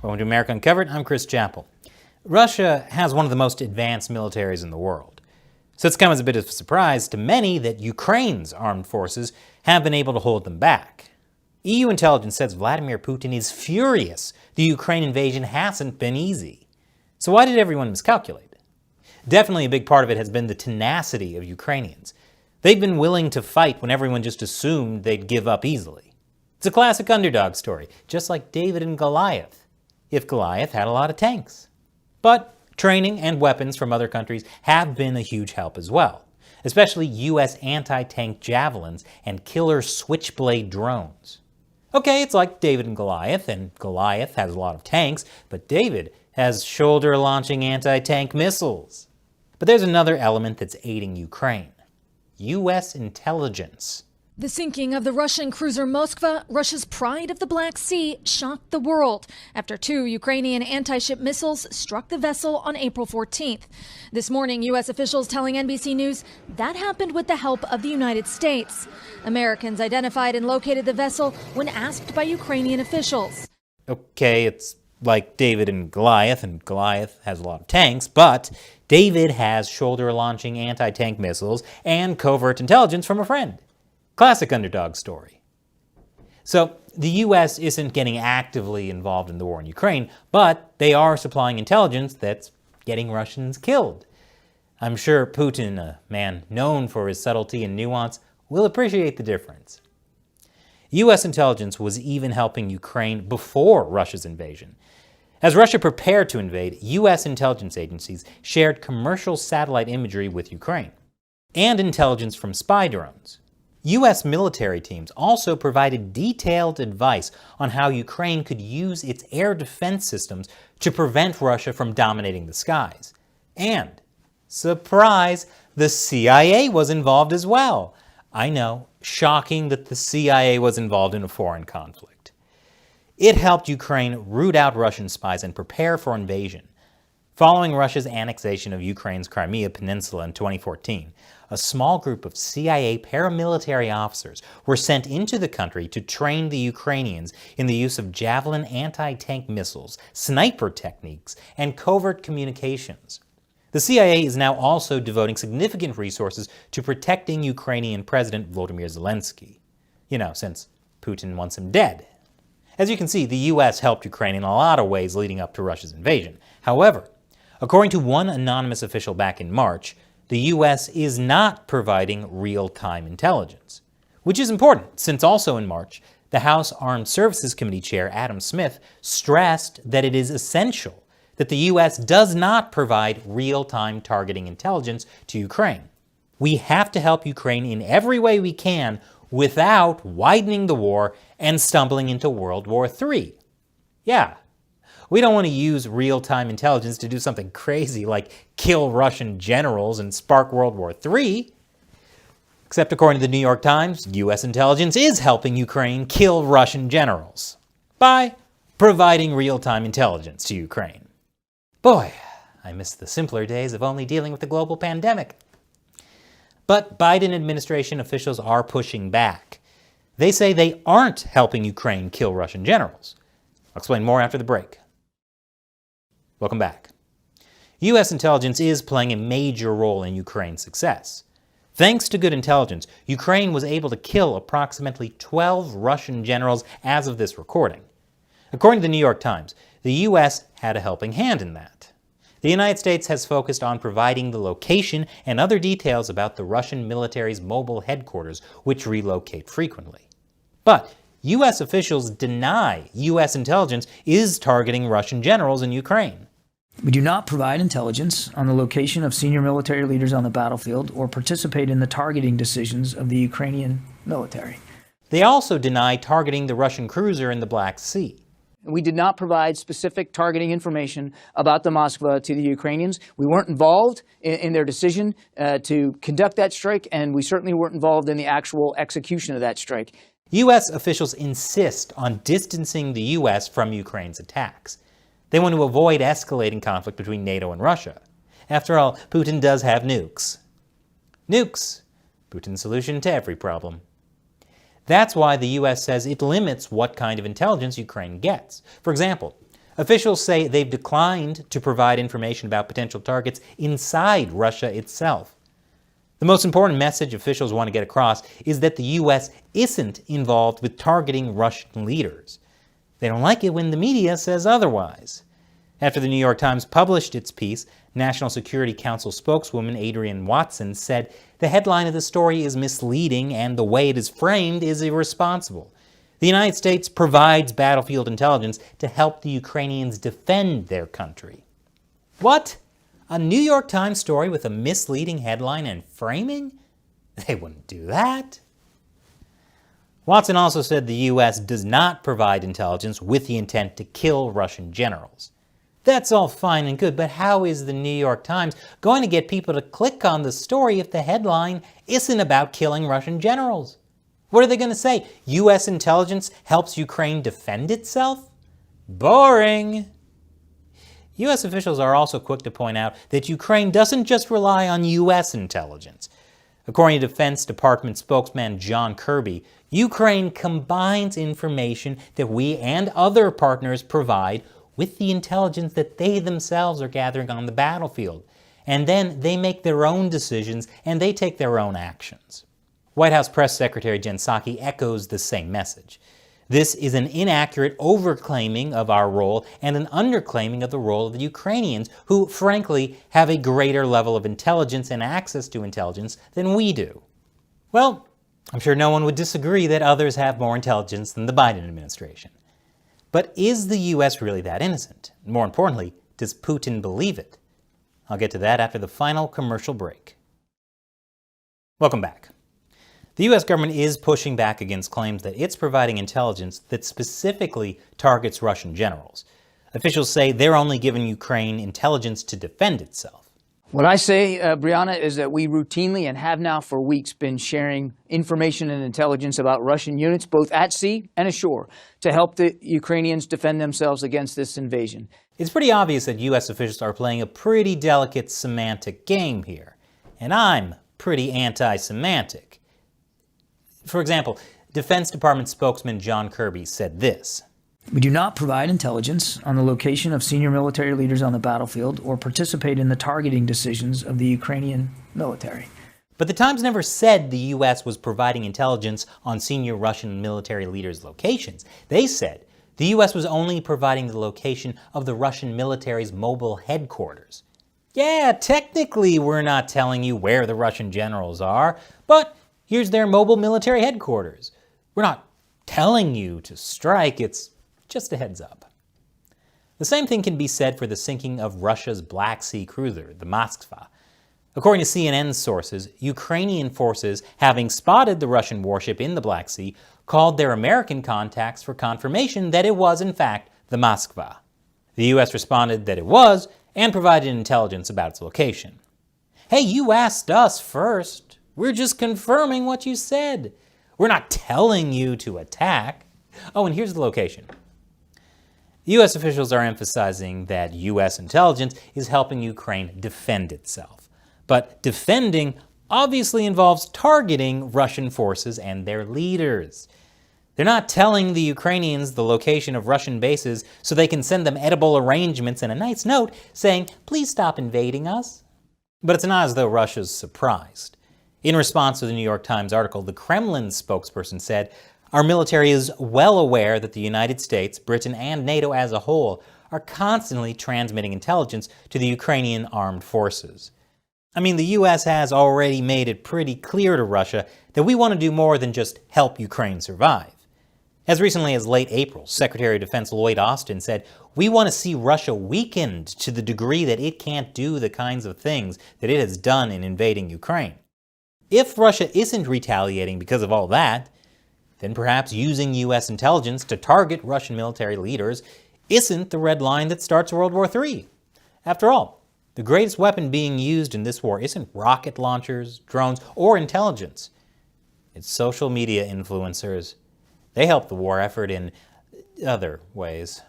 Welcome to America Uncovered. I'm Chris Chappell. Russia has one of the most advanced militaries in the world. So it's come as a bit of a surprise to many that Ukraine's armed forces have been able to hold them back. EU intelligence says Vladimir Putin is furious the Ukraine invasion hasn't been easy. So why did everyone miscalculate? Definitely a big part of it has been the tenacity of Ukrainians. They've been willing to fight when everyone just assumed they'd give up easily. It's a classic underdog story, just like David and Goliath, if Goliath had a lot of tanks. But training and weapons from other countries have been a huge help as well, especially US anti-tank javelins and killer switchblade drones. Okay, it's like David and Goliath has a lot of tanks, but David has shoulder-launching anti-tank missiles. But there's another element that's aiding Ukraine: US intelligence. The sinking of the Russian cruiser Moskva, Russia's pride of the Black Sea, shocked the world after 2 Ukrainian anti-ship missiles struck the vessel on April 14th. This morning, U.S. officials telling NBC News that happened with the help of the United States. Americans identified and located the vessel when asked by Ukrainian officials. Okay, it's like David and Goliath has a lot of tanks, but David has shoulder-launching anti-tank missiles and covert intelligence from a friend. Classic underdog story. So the U.S. isn't getting actively involved in the war in Ukraine, but they are supplying intelligence that's getting Russians killed. I'm sure Putin, a man known for his subtlety and nuance, will appreciate the difference. U.S. intelligence was even helping Ukraine before Russia's invasion. As Russia prepared to invade, U.S. intelligence agencies shared commercial satellite imagery with Ukraine and intelligence from spy drones. U.S. military teams also provided detailed advice on how Ukraine could use its air defense systems to prevent Russia from dominating the skies. And, surprise, the CIA was involved as well. I know, shocking that the CIA was involved in a foreign conflict. It helped Ukraine root out Russian spies and prepare for invasion. Following Russia's annexation of Ukraine's Crimea Peninsula in 2014, a small group of CIA paramilitary officers were sent into the country to train the Ukrainians in the use of Javelin anti-tank missiles, sniper techniques, and covert communications. The CIA is now also devoting significant resources to protecting Ukrainian President Volodymyr Zelensky. Since Putin wants him dead. As you can see, the US helped Ukraine in a lot of ways leading up to Russia's invasion. However, according to one anonymous official back in March, the U.S. is not providing real-time intelligence, which is important since also in March, the House Armed Services Committee Chair Adam Smith stressed that it is essential that the U.S. does not provide real-time targeting intelligence to Ukraine. We have to help Ukraine in every way we can without widening the war and stumbling into World War III. Yeah. We don't want to use real-time intelligence to do something crazy like kill Russian generals and spark World War III. Except according to the New York Times, U.S. intelligence is helping Ukraine kill Russian generals by providing real-time intelligence to Ukraine. Boy, I miss the simpler days of only dealing with the global pandemic. But Biden administration officials are pushing back. They say they aren't helping Ukraine kill Russian generals. I'll explain more after the break. Welcome back. U.S. intelligence is playing a major role in Ukraine's success. Thanks to good intelligence, Ukraine was able to kill approximately 12 Russian generals as of this recording. According to the New York Times, the U.S. had a helping hand in that. The United States has focused on providing the location and other details about the Russian military's mobile headquarters, which relocate frequently. But U.S. officials deny U.S. intelligence is targeting Russian generals in Ukraine. We do not provide intelligence on the location of senior military leaders on the battlefield or participate in the targeting decisions of the Ukrainian military. They also deny targeting the Russian cruiser in the Black Sea. We did not provide specific targeting information about the Moskva to the Ukrainians. We weren't involved in their decision to conduct that strike, and we certainly weren't involved in the actual execution of that strike. U.S. officials insist on distancing the U.S. from Ukraine's attacks. They want to avoid escalating conflict between NATO and Russia. After all, Putin does have nukes. Nukes. Putin's solution to every problem. That's why the U.S. says it limits what kind of intelligence Ukraine gets. For example, Officials say they've declined to provide information about potential targets inside Russia itself. The most important message officials want to get across is that the U.S. isn't involved with targeting Russian leaders. They don't like it when the media says otherwise. After the New York Times published its piece, National Security Council spokeswoman Adrienne Watson said the headline of the story is misleading and the way it is framed is irresponsible. The United States provides battlefield intelligence to help the Ukrainians defend their country. What? A New York Times story with a misleading headline and framing? They wouldn't do that. Watson also said the U.S. does not provide intelligence with the intent to kill Russian generals. That's all fine and good, but how is the New York Times going to get people to click on the story if the headline isn't about killing Russian generals? What are they going to say? U.S. intelligence helps Ukraine defend itself? Boring. U.S. officials are also quick to point out that Ukraine doesn't just rely on U.S. intelligence. According to Defense Department spokesman John Kirby, Ukraine combines information that we and other partners provide with the intelligence that they themselves are gathering on the battlefield. And then they make their own decisions and they take their own actions. White House Press Secretary Jen Psaki echoes the same message. This is an inaccurate overclaiming of our role and an underclaiming of the role of the Ukrainians, who, frankly, have a greater level of intelligence and access to intelligence than we do. Well, I'm sure no one would disagree that others have more intelligence than the Biden administration. But is the U.S. really that innocent? More importantly, does Putin believe it? I'll get to that after the final commercial break. Welcome back. The U.S. government is pushing back against claims that it's providing intelligence that specifically targets Russian generals. Officials say they're only giving Ukraine intelligence to defend itself. What I say, Brianna, is that we routinely and have now for weeks been sharing information and intelligence about Russian units, both at sea and ashore, to help the Ukrainians defend themselves against this invasion. It's pretty obvious that U.S. officials are playing a pretty delicate semantic game here. And I'm pretty anti-semantic. For example, Defense Department spokesman John Kirby said this. We do not provide intelligence on the location of senior military leaders on the battlefield or participate in the targeting decisions of the Ukrainian military. But the Times never said the U.S. was providing intelligence on senior Russian military leaders' locations. They said the U.S. was only providing the location of the Russian military's mobile headquarters. Yeah, technically we're not telling you where the Russian generals are, but here's their mobile military headquarters. We're not telling you to strike, it's just a heads up. The same thing can be said for the sinking of Russia's Black Sea cruiser, the Moskva. According to CNN sources, Ukrainian forces, having spotted the Russian warship in the Black Sea, called their American contacts for confirmation that it was, in fact, the Moskva. The U.S. responded that it was and provided intelligence about its location. Hey, you asked us first. We're just confirming what you said. We're not telling you to attack. Oh, and here's the location. U.S. officials are emphasizing that U.S. intelligence is helping Ukraine defend itself. But defending obviously involves targeting Russian forces and their leaders. They're not telling the Ukrainians the location of Russian bases so they can send them edible arrangements and a nice note saying, please stop invading us. But it's not as though Russia's surprised. In response to the New York Times article, the Kremlin's spokesperson said, our military is well aware that the United States, Britain, and NATO as a whole are constantly transmitting intelligence to the Ukrainian armed forces. I mean, the U.S. has already made it pretty clear to Russia that we want to do more than just help Ukraine survive. As recently as late April, Secretary of Defense Lloyd Austin said, we want to see Russia weakened to the degree that it can't do the kinds of things that it has done in invading Ukraine. If Russia isn't retaliating because of all that, then perhaps using U.S. intelligence to target Russian military leaders isn't the red line that starts World War III. After all, the greatest weapon being used in this war isn't rocket launchers, drones, or intelligence. It's social media influencers. They help the war effort in other ways.